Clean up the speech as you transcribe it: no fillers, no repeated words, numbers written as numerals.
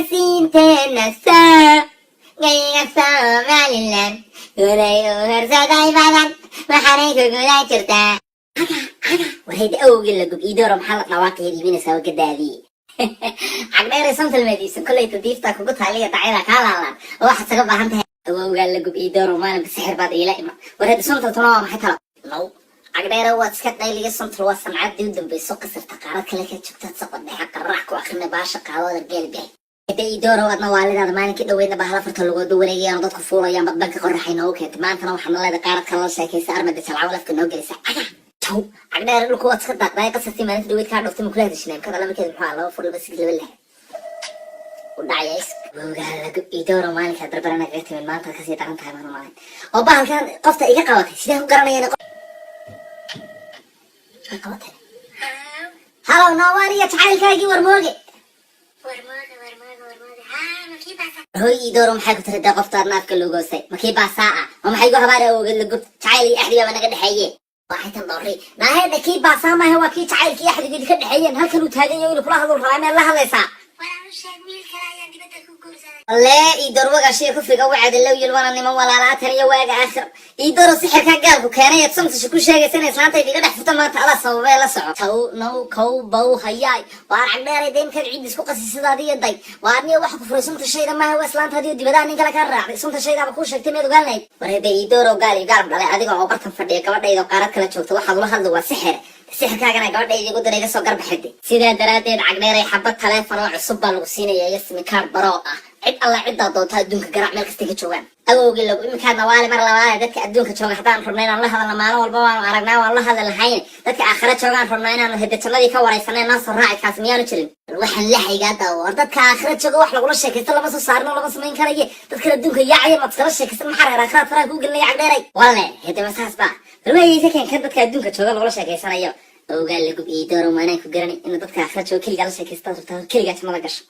siinteenna saa gayga Somaliland gulayo hersaday badan waxaanay ku gudan jirtaa warayda awgii la gub iidooro maxaa la dhawaaqaya iibinaysaa waa gadaadii cagdheeray santalmeediisa kollayta diiftaa kugu taaliya dacayda kaa laalaan oo waxaad saga baahan tahay awowgaa la gub iidooro maalinka sixir baad iila ima warayda santaltuna waa maxay talo low cagdheera waad iska dhayliga santal waa samcaddii u dambayso qasarta qaarad kale ka joogtaad saqodhexa qaraac ku akrina baasha qaadooda geelbixi hada iidooro waadna waalidaada maalinkii dhaweydna bahala farta lagooda wareegayaan dadku fuulayaan badbanka qorraxay noogu keentay maantana waxaadna leeda qaarad kale la sheekaysa armada jalcaw lafka noo gelisa tow cagdheera dhulku waad iska daaqdaay qasartii maalinta dhaweyd kaa dhuftay makula hadishinayn kada lamakeeda muxuu laba fur laba sig laba leh u dhacayays wowgaa lagu iidooro maalinkaa darbarana kaga timid maanta kasii daran tahay maanu maalin oo bahalkan qofta iga qabatay sidaan ku garanayana halow noowaaniya jacaylkaagii warmooge hoy iidooro maxay ku tiri dee qoftaad naafka logoosay makii baasaa ah oo maxay gu habaar awgeed la gub jacayl iyo axdigaaba naga dhexeeye waxay tan dhowri naahayda kii baasaa maaha waa kii jacaylka iyo axdigeedi ka dhexeeyeen halkan uu taagan yahay inuu kula hadul rabaa meel la hadlaysaa lee iidoor wagaashiya kufriga wacada low yilwana niman walaalaatan iyo waaga aakhir iidooro sixirkaa gaalku keenay eed samtasha ku sheegaysa inay islaantayda iga dhex furta maanta ala sababee la soco taw now kow bow hayaay waar cagdheeray deynkaad ciid isku qasisadaadiyo day waarniya waxa ku furay suntashayda maaha waa islaantaadiyo dibadaha nin kale kaa raacday suntashaydaaba kuu sheegtay meed ogaalnayd warhade iidooro gaal iyo gaalab dhalay adiga oo bartan fadhiya gabadhayda oo qaarad kala joogta waxaad ula hadla waa sixir sixirkaagana gabadhayda igu dara iga soo garbaxide sidaa daraaddeed cagdheeray xabad taleefon oo cusub baa lagu siinaya iyo simikaar baroo ah cid alla ciddaa doonta adduunka garaac meel kastay ka joogaan awowgii lagu iminkaadna waali mar labaad dadka adduunka jooga haddaan rabna inaan la hadalna maalin walba waanu aragnaa waan la hadli lahayn dadka aakhira joogaan rabnaa inaanu hedajannadii ka waraysanay noo soo raaci kaas miyaanu jirin waxaan la haygaada war dadka aakhira jooga wax lagula sheekaysta lama soo saarno lama samayn karaye dadkan adduunka yaacaya maad iskala sheekaysan maxaa reer aakhiraad faraha kuu gelinaya cagdheeray walle hedaba saas baa rumayaysa keenkan dadka adduunka jooga lagula sheekaysanayo awowgaa la gub iidooro maanaan ku garanay ina dadka aakhira jooga keligaa la sheekaysta rabtaa keligaa jimada gasho